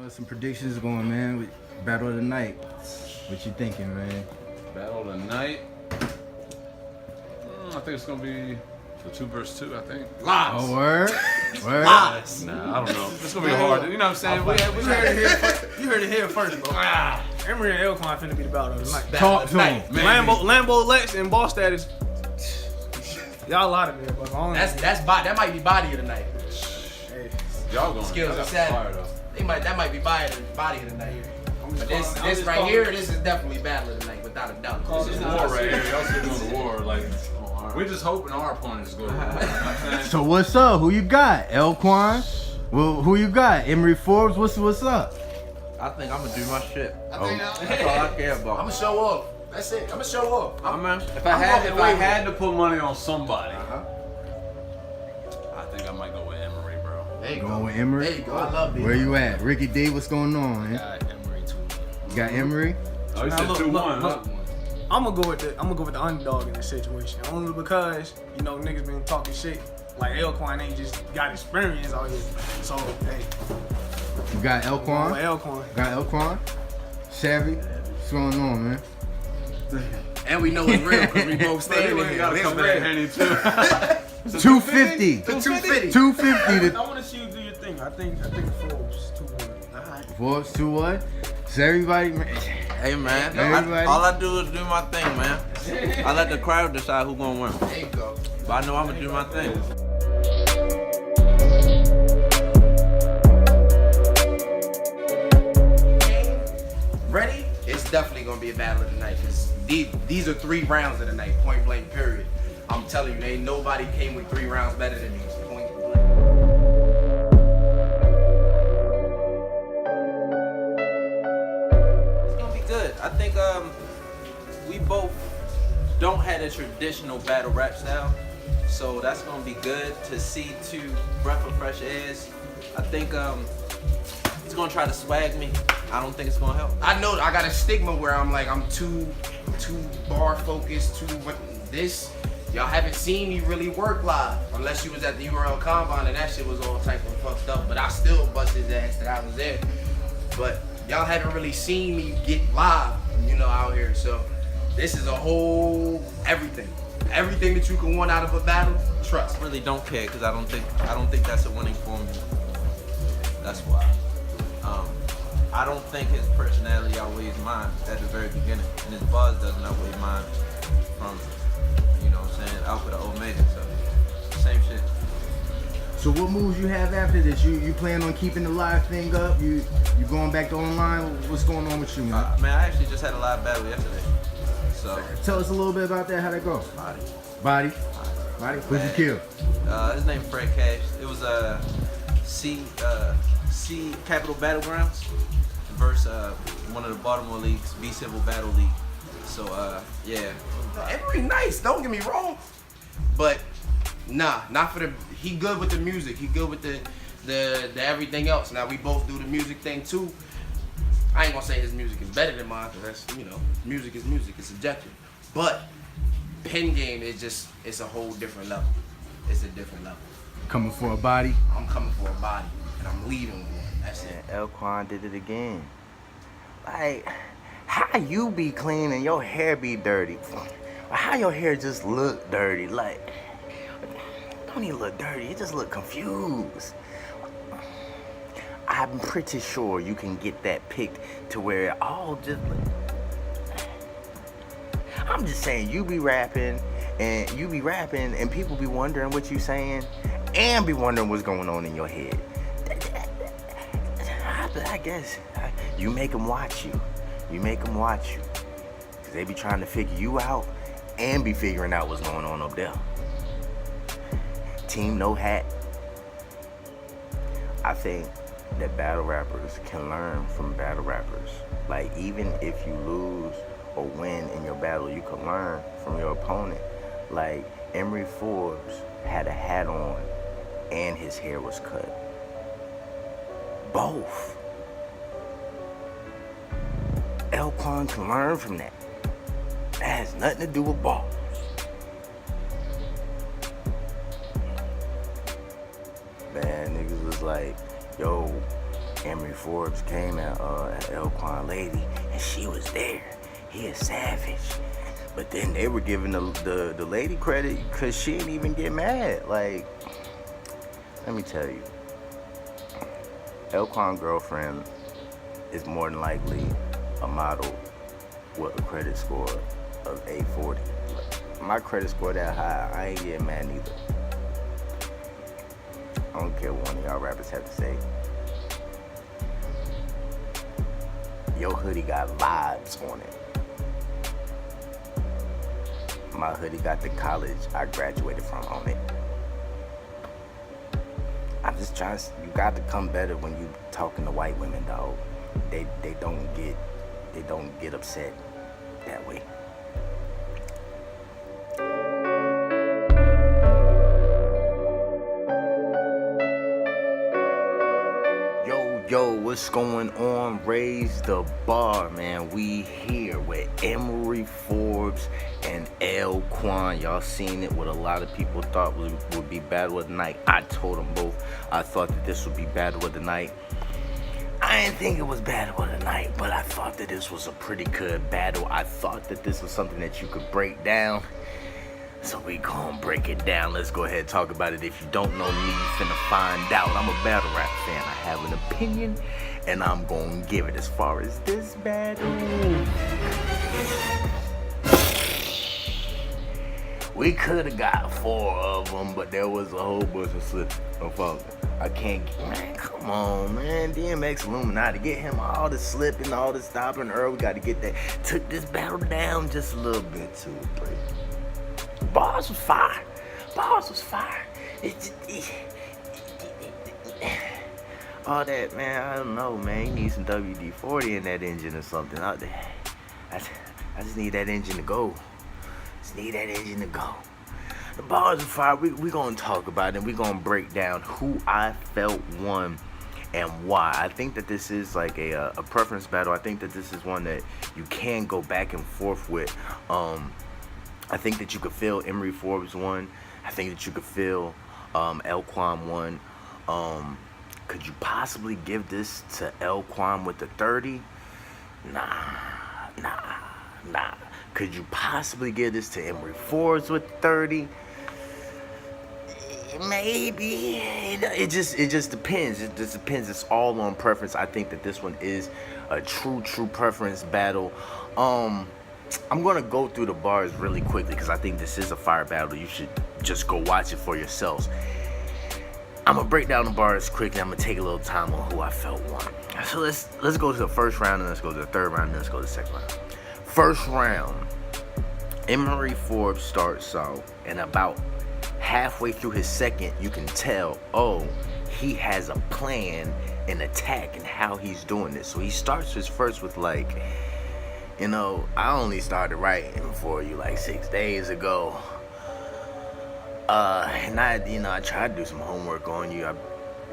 Some predictions going, man. With Battle of the Night. What you thinking, man? Battle of the Night. I think it's gonna be the 2 versus 2. I think. Lies. Oh, word? Word? Lies. Nah, I don't know. It's gonna be hard. You know what I'm saying? You heard it here first, bro. Emory and L-Kwon finna be the battle of the night. Talk to him. Lambo Lex and Ball Status. Y'all out of there, bro. That might be body of the night. Hey. Y'all going? Skills Y'all are got set. fire though. That might be body of the night. But this right here, this is definitely battle of the night, without a doubt. This is war right here. Y'all still doing the war. Like, we're just hoping our opponent is good. So what's up? Who you got? L-Kwon? Well, who you got? Emory Forbes? What's up? I think I'm gonna do my shit. I think That's all I care about. I'm gonna show off. That's it. I'm gonna show off. If I had to put money on somebody, I think I might go with Emory, bro. There you Going go. with Emory? There you go. I love it. Where you at? Ricky D, what's going on, man? Got Emory too. You got Emory? Oh, you Now, said look, 2-1. look. I'm gonna go with the underdog in this situation. Only because, you know, niggas been talking shit. Like L-Kwon ain't just got experience out here. So, hey. You got L-Kwon? L-Kwon. Got L-Kwon? Savvy? What's going on, man? And we know it's real because we both standing here. Gotta It's come back real. handy too. 250. 250. 250 I want to see you do your thing. I think Forbes 2-1. Alright. Forbes 2-1. So everybody, man. Hey man, Everybody. all I do is do my thing, man. I let the crowd decide who gonna win. There you go. But I know I'm gonna do my thing. Ready? It's definitely gonna be a battle of the night because these are 3 rounds of the night, point blank, period. I'm telling you, ain't nobody came with 3 rounds better than these, point blank. It's gonna be good. I think we both don't have a traditional battle rap style, so that's gonna be good to see 2 breath of fresh airs. I think it's gonna try to swag me. I don't think it's gonna help. I know I got a stigma where I'm like, I'm too bar focused, this. Y'all haven't seen me really work live unless you was at the URL Combine and that shit was all type of fucked up. But I still bust his ass that I was there. But y'all haven't really seen me get live, you know, out here. So this is a whole everything that you can want out of a battle. Trust. I really don't care because I don't think that's a winning formula. That's why. I don't think his personality outweighs mine at the very beginning, and his buzz doesn't outweigh mine from, you know what I'm saying, Alpha to Omega. So same shit. So what moves you have after this? You plan on keeping the live thing up? You going back to online? What's going on with you, man? Man, I actually just had a live battle yesterday. So Tell us a little bit about that. How'd that go? Body. Who'd you kill? His name Fred Cash. It was C Capital Battlegrounds versus one of the Baltimore leagues, B Civil Battle League. So yeah. Emory nice, don't get me wrong. But nah, not for the. He good with the music. He good with the everything else. Now we both do the music thing too. I ain't gonna say his music is better than mine, because that's, you know, music is music. It's subjective. But pen game is just, it's a whole different level. It's a different level. Coming for a body? I'm coming for a body, and I'm leading with one. That's it. L-Kwon did it again. Like, how you be clean and your hair be dirty? How your hair just look dirty? Like, don't even look dirty. It just look confused. I'm pretty sure you can get that picked to where it all just look. I'm just saying, you be rapping and people be wondering what you saying and be wondering what's going on in your head. I guess you make them watch you. You make them watch you. Because they be trying to figure you out and be figuring out what's going on up there. Team No Hat. I think that battle rappers can learn from battle rappers. Like, even if you lose or win in your battle, you can learn from your opponent. Like, Emory Forbes had a hat on and his hair was cut. Both. L-Kwon can learn from that. That has nothing to do with balls. Man, niggas was like, yo, Emory Forbes came at L-Kwon lady, and she was there. He is savage. But then they were giving the lady credit because she didn't even get mad. Like, let me tell you, L-Kwon girlfriend is more than likely a model with a credit score of 840. My credit score that high, I ain't getting mad neither. I don't care what one of y'all rappers have to say. Your hoodie got vibes on it. My hoodie got the college I graduated from on it. I'm just trying to, you got to come better when you talking to white women, dog. They don't get upset that way. Yo, what's going on? Raise the bar, man. We here with Emory Forbes and L-Kwon. Y'all seen it, what a lot of people thought would be battle of the night. I told them both I thought that this would be battle of the night. I didn't think it was battle of the night, but I thought that this was a pretty good battle. I thought that this was something that you could break down. So we gonna break it down. Let's go ahead and talk about it. If you don't know me, you finna find out. I'm a battle rap fan. I have an opinion, and I'm gonna give it. As far as this battle, we could have got 4 of them, but there was a whole bunch of slip and falling. I can't, man, come on, man. DMX Illuminati, get him all the slipping, all the stopping. Earl, we got to get that. Took this battle down just a little bit too, but bars was fire. Bars was fire. All that, man, I don't know, man. You need some WD-40 in that engine or something out there. I just need that engine to go. The bars are fire. We gonna talk about it. We gonna break down who I felt won and why. I think that this is like a preference battle. I think that this is one that you can go back and forth with. I think that you could feel Emory Forbes won. I think that you could feel L-Kwon won. Could you possibly give this to L-Kwon with the 30? Nah. Could you possibly give this to Emory Forbes with 30? Maybe. It just depends. It just depends. It's all on preference. I think that this one is a true preference battle. I'm gonna go through the bars really quickly because I think this is a fire battle. You should just go watch it for yourselves. I'm gonna break down the bars quickly. I'm gonna take a little time on who I felt won. So let's go to the first round, and let's go to the third round, and let's go to the second round. First round, Emory Forbes starts out, and about halfway through his second, you can tell, oh, he has a plan, an attack, and how he's doing this. So he starts his first with like, you know, I only started writing for you like 6 days ago. And I tried to do some homework on you. I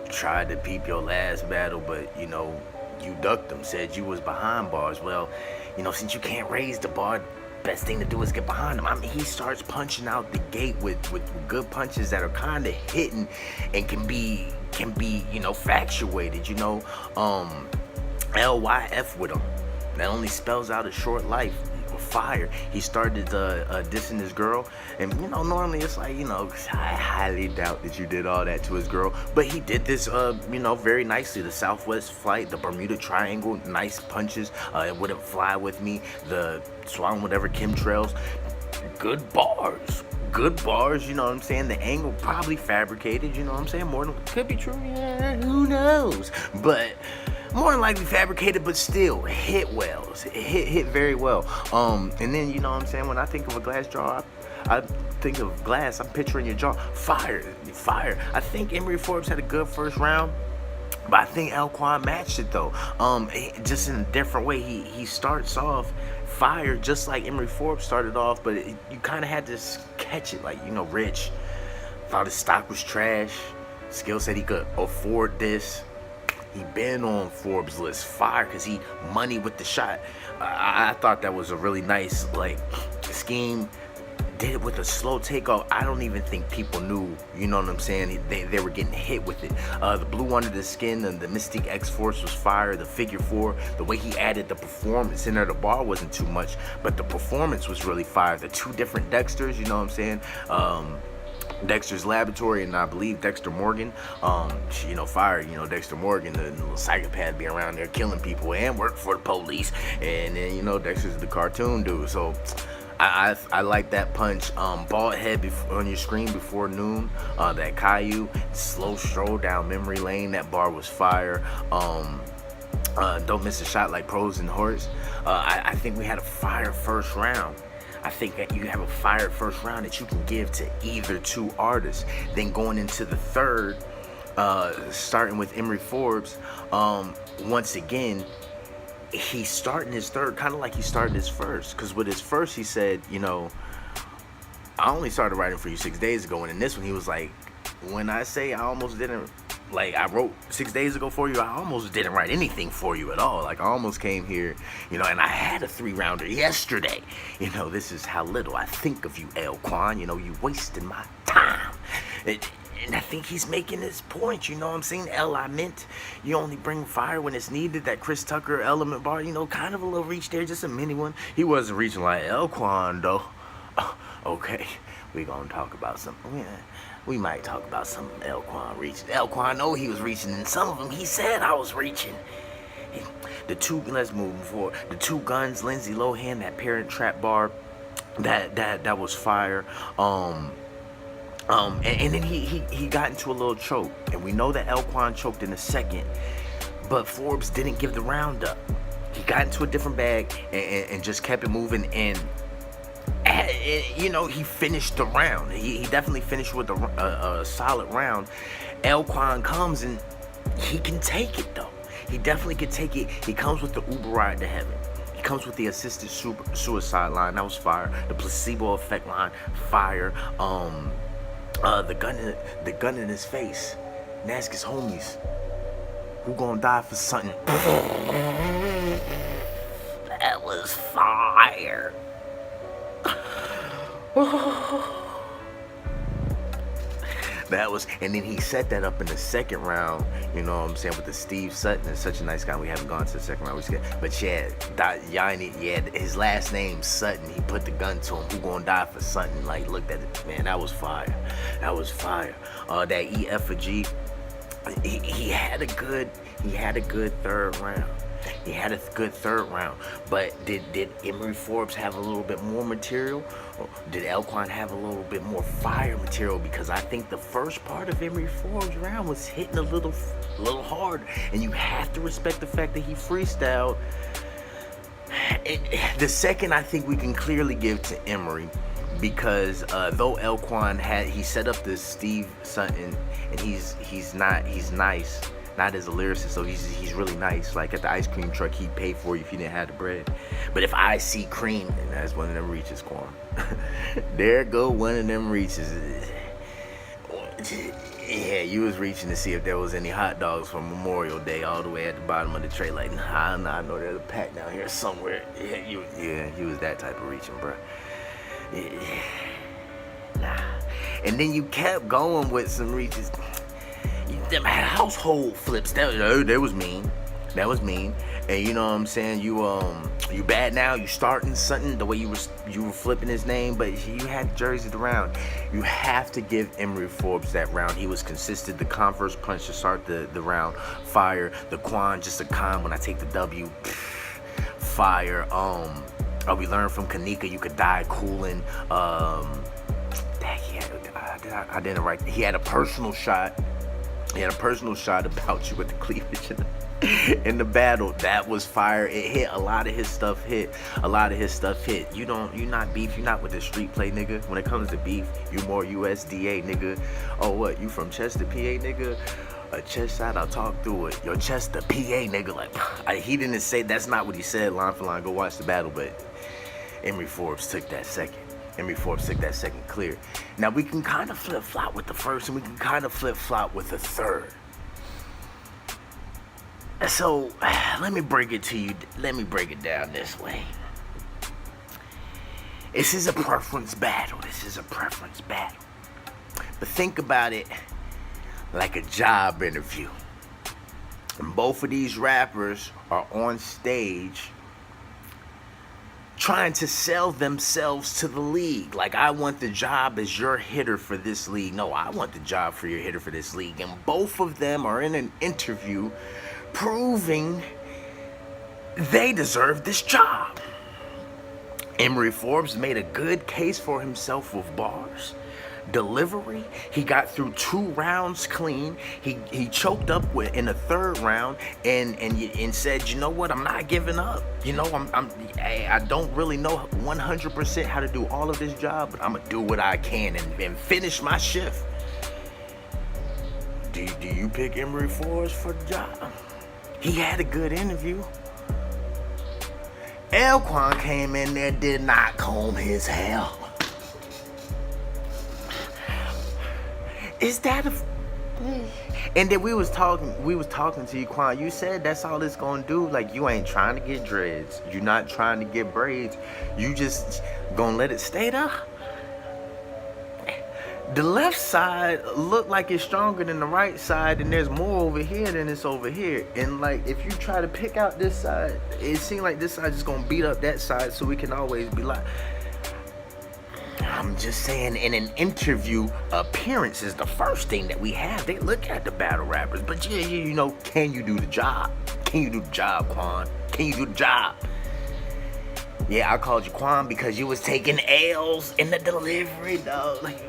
tried to peep your last battle, but, you know, you ducked them, said you was behind bars. Well, you know, since you can't raise the bar, best thing to do is get behind him. I mean, he starts punching out the gate with good punches that are kind of hitting and can be, you know, factuated, you know, LYF with him. That only spells out a short life. Fire. He started dissing his girl, and you know, normally it's like, you know, I highly doubt that you did all that to his girl, but he did this you know, very nicely. The Southwest flight, the Bermuda Triangle, nice punches. It wouldn't fly with me. The swallowing whatever chemtrails. Good bars, you know what I'm saying? The angle probably fabricated, you know what I'm saying? More than could be true, yeah, who knows? But more than likely fabricated, but still hit well. Hit very well. And then, you know what I'm saying, when I think of a glass jaw, I think of glass, I'm picturing your jaw. Fire. I think Emory Forbes had a good first round, but I think L-Kwon matched it though. Just in a different way. He starts off fire just like Emory Forbes started off, but you kind of had to catch it, like, you know, rich. Thought his stock was trash. Skill said he could afford this. He been on Forbes list, fire, because he money with the shot. I thought that was a really nice, like, scheme. did it with a slow takeoff. I don't even think people knew, you know what I'm saying? They were getting hit with it. The blue under the skin and the Mystique X-Force was fire. The figure 4, the way he added the performance in there, the bar wasn't too much, but the performance was really fire. The 2 different Dexters, you know what I'm saying? Dexter's Laboratory and I believe Dexter Morgan, you know, fire, you know, Dexter Morgan, the little psychopath be around there killing people and work for the police, and then, you know, Dexter's the cartoon dude. So I like that punch. Bald head on your screen before noon, that Caillou, slow stroll down memory lane, that bar was fire. Don't miss a shot like pros and horse. I think we had a fire first round. I think that you have a fire first round that you can give to either 2 artists. Then going into the third, starting with Emory Forbes, once again, he's starting his third kind of like he started his first. Because with his first, he said, you know, I only started writing for you 6 days ago. And in this one, he was like, when I say I almost didn't, like, I wrote 6 days ago for you, I almost didn't write anything for you at all. Like, I almost came here, you know, and I had a 3-rounder yesterday. You know, this is how little I think of you, L-Kwon. You know, you wasted my time. And I think he's making his point, you know what I'm saying? I meant you only bring fire when it's needed. That Chris Tucker element bar, you know, kind of a little reach there, just a mini one. He wasn't reaching like L-Kwon, though. Okay, we gonna talk about something. We might talk about some L-Kwon reaching. L-Kwon know he was reaching, and some of them he said I was reaching. Let's move forward. The 2 guns, Lindsay Lohan, that Parent Trap bar, that was fire. And then he got into a little choke, and we know that L-Kwon choked in a second, but Forbes didn't give the round up. He got into a different bag and just kept it moving, and you know, he finished the round. He definitely finished with a solid round. L-Kwon comes and he can take it though. He definitely can take it. He comes with the Uber ride to heaven. He comes with the assisted suicide line. That was fire. The placebo effect line, fire. The gun in his face. And ask his homies, who gonna die for something? That was fire. That was, and then he set that up in the second round, you know what I'm saying, with the Steve Sutton. Is such a nice guy. We haven't gone to the second round. But yeah, his last name Sutton. He put the gun to him. Who gonna die for Sutton? Like, looked at it, man. That was fire. That was fire. That E effigy. He had a good third round. He had a good third round, but did Emory Forbes have a little bit more material? Or did L-Kwon have a little bit more fire material? Because I think the first part of Emory Forbes' round was hitting a little hard, and you have to respect the fact that he freestyled. The second, I think we can clearly give to Emory, because though L-Kwon he set up this Steve Sutton, and he's nice. Not as a lyricist, so he's really nice. Like at the ice cream truck, he'd pay for you if you didn't have the bread. But if I see cream, then that's one of them reaches, Kwon. There go one of them reaches. Yeah, you was reaching to see if there was any hot dogs from Memorial Day all the way at the bottom of the tray. Like, nah, I know there's a pack down here somewhere. Yeah, you was that type of reaching, bro. Yeah. Nah. And then you kept going with some reaches. Them household flips, that was mean. That was mean. And you know what I'm saying? You bad now. You starting something the way you were flipping his name, but you had jerseys around. You have to give Emory Forbes that round. He was consistent. The Converse punch to start the round, fire. The Kwon, just a con when I take the W, fire. We learned from Kanika you could die cooling. I didn't write. He had a personal shot. He had a personal shot about you with the cleavage in the battle. That was fire. It hit. A lot of his stuff hit. You not beef. You not with the street play, nigga. When it comes to beef, you more USDA, nigga. Oh, what? You from Chester, PA, nigga? A chest shot, I'll talk through it. Your Chester, PA, nigga. Like, he didn't say, that's not what he said line for line. Go watch the battle, but Emory Forbes took that second. Emory Forbes took that second clear. Now we can kind of flip-flop with the first, and we can kind of flip-flop with the third. So let me break it to you. Let me break it down this way. This is a preference battle. But think about it like a job interview. And both of these rappers are on stage trying to sell themselves to the league. Like, I want the job as your hitter for this league. No, I want the job for your hitter for this league. And both of them are in an interview proving they deserve this job. Emory Forbes made a good case for himself with bars, delivery. He got through 2 rounds clean. He choked up in the 3rd round and said, you know what, I'm not giving up. You know, I don't really know 100% how to do all of this job, but I'm gonna do what I can and finish my shift. Do you pick Emory Forbes for the job? He had a good interview. L-Kwon came in there, did not comb his hair. Is that a... And then we was talking to you, Kwon. You said that's all it's gonna do. Like, you ain't trying to get dreads. You're not trying to get braids. You just gonna let it stay there. The left side look like it's stronger than the right side, and there's more over here than it's over here. And like, if you try to pick out this side, it seems like this side is gonna beat up that side, so we can always be like, I'm just saying, in an interview, appearance is the first thing that we have. They look at the battle rappers, but yeah, you know, can you do the job? Can you do the job, Kwon? Can you do the job? Yeah, I called you Kwon because you was taking L's in the delivery, dog. Like,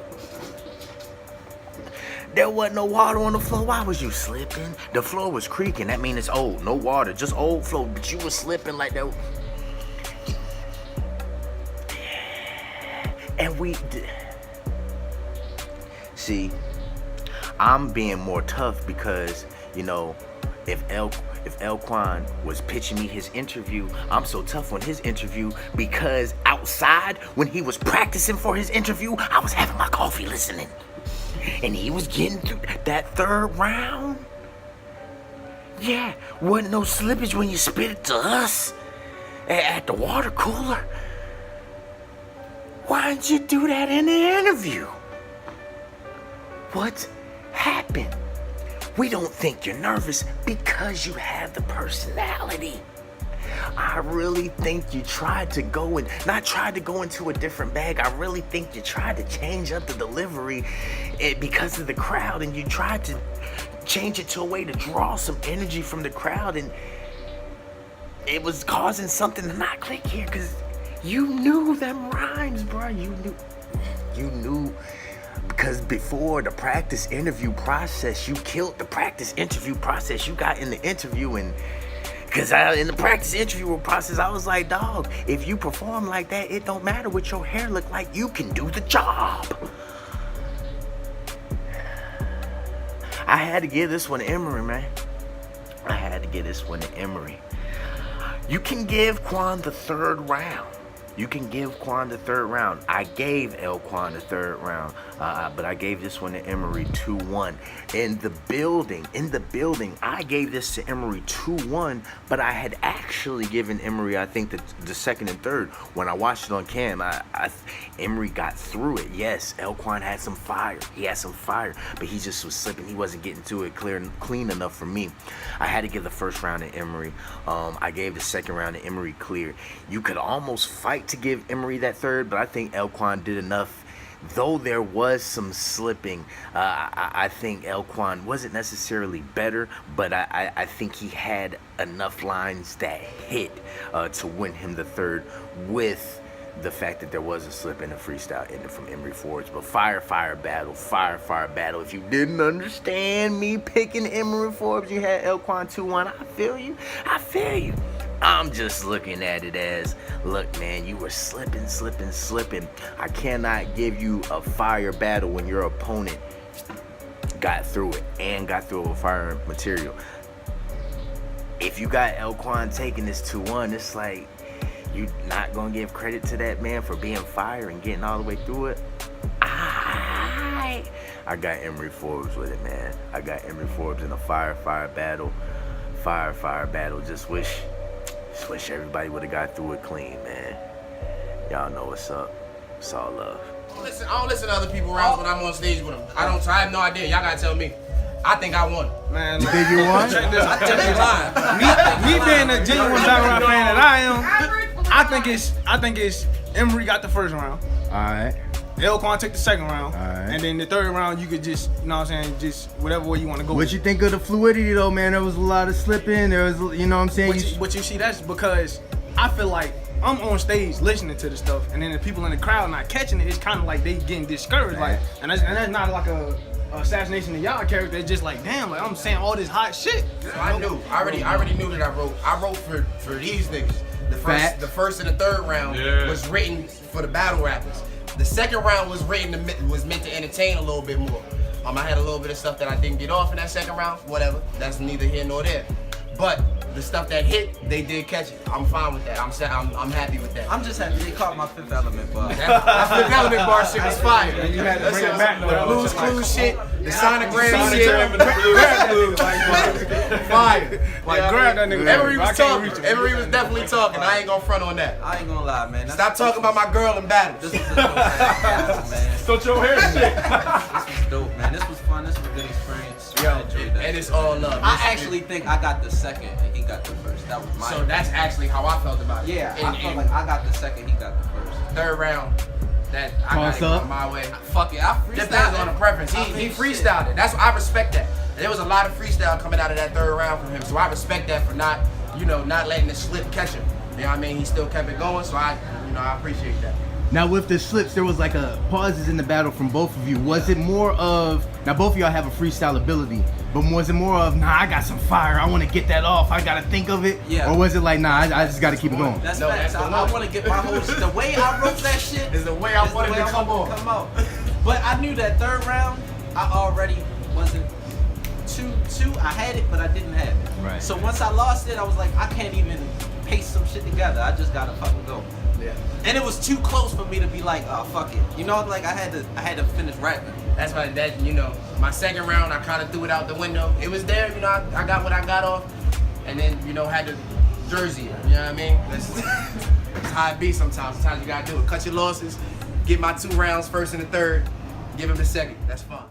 there wasn't no water on the floor. Why was you slipping? The floor was creaking. That means it's old. No water, just old floor. But you was slipping like that. And we see, I'm being more tough because, you know, if L-Kwon was pitching me his interview, I'm so tough on his interview because outside when he was practicing for his interview, I was having my coffee listening. And he was getting through that 3rd round. Yeah, wasn't no slippage when you spit it to us at the water cooler. Why didn't you do that in the interview? What happened? We don't think you're nervous because you have the personality. I really think you tried to go and not tried to go into a different bag. I really think you tried to change up the delivery because of the crowd, and you tried to change it to a way to draw some energy from the crowd, and it was causing something to not click here because you knew them rhymes, bro. You knew because before the practice interview process, you killed the practice interview process. You got in the interview and because in the practice interview process, I was like, dog, if you perform like that, it don't matter what your hair look like. You can do the job. I had to give this one to Emory, man. I had to give this one to Emory. You can give Kwon the 3rd round. You can give Kwon the 3rd round. I gave L-Kwon the 3rd round, but I gave this one to Emory 2-1. In the building, I gave this to Emory 2-1, but I had actually given Emory, I think, the 2nd and 3rd. When I watched it on cam, Emory got through it. Yes, L-Kwon had some fire. He had some fire, but he just was slipping. He wasn't getting to it clean enough for me. I had to give the 1st round to Emory. I gave the 2nd round to Emory clear. You could almost fight to give Emory that 3rd, but I think L-Kwon did enough. Though there was some slipping, I think L-Kwon wasn't necessarily better, but I think he had enough lines that hit to win him the 3rd with the fact that there was a slip in the freestyle ended from Emory Forbes. But fire battle. If you didn't understand me picking Emory Forbes, you had L-Kwon 2-1. I feel you. I'm just looking at it as, look, man, you were slipping. I cannot give you a fire battle when your opponent got through it and got through it with fire material. If you got L-Kwon taking this 2-1, it's like, you not gonna give credit to that man for being fire and getting all the way through it? I got Emory Forbes with it, man. I got Emory Forbes in a fire battle. Just wish everybody would have got through it clean, man. Y'all know what's up. It's all love. I don't listen to other people's rounds when I'm on stage with them. So I have no idea. Y'all gotta tell me. I think I won. Man, You think you won? check this. I think they lying. Me being a genuine battle rap fan that I am, I think it's Emory got the first round. Alright. L-Kwon took the second round. Alright. And then the third round, you could just, you know what I'm saying, just whatever way you want to go. What you think of the fluidity though, man? There was a lot of slipping. There was, you know what I'm saying? But you see, that's because I feel like I'm on stage listening to the stuff, and then the people in the crowd not catching it. It's kind of like they getting discouraged, like, and that's not like a assassination of y'all character. It's just like, damn, like I'm saying all this hot shit. So I already knew that I wrote for these niggas. The first and the third round was written for the battle rappers. The second round was meant to entertain a little bit more. I had a little bit of stuff that I didn't get off in that second round. Whatever, that's neither here nor there. But the stuff that hit, they did catch it. I'm fine with that. I'm happy with that. I'm just happy they caught my Fifth Element bar. That Fifth Element bar shit was fire. You had to bring it back though. The Blues Clues shit, the sonogram shit. Fire. Like, grab that nigga. Emory was talking. Emory was definitely talking. I ain't gonna front on that. I ain't gonna lie, man. Stop talking about my girl in battles. This was a dope ass, man. Start your hair shit. This was dope, man. This was fun. This was a good experience. I enjoyed that. And it's all love. I actually think I got the second and he got the first. That was my. So that's actually how I felt about it. Yeah, I felt like I got the second, he got the first. Third round, that I got it going my way. Fuck it, I freestyled. Depends on the preference. He freestyled it. That's what I respect that. There was a lot of freestyle coming out of that third round from him, so I respect that for not letting the slip catch him. You know what I mean? He still kept it going, so I appreciate that. Now with the slips, there was like a pauses in the battle from both of you. Was it more of, now both of y'all have a freestyle ability, but was it more of, nah, I got some fire, I want to get that off, I gotta think of it? Yeah. Or was it like, nah, I just gotta keep it going? That's No, facts. that's the I one. want to get my whole the way I wrote that shit Is the way I wanted to come on. Come out. But I knew that third round, I already wasn't two. I had it, but I didn't have it. Right. So once I lost it, I was like, I can't even paste some shit together. I just gotta fucking go. Yeah. And it was too close for me to be like, oh fuck it. You know, like I had to finish rapping. That's why my second round I kind of threw it out the window. It was there, I got what I got off, and then had to jersey it. You know what I mean? That's how it be sometimes. Sometimes you gotta do it. Cut your losses, get my 2 rounds, first and the third, give him the second. That's fun.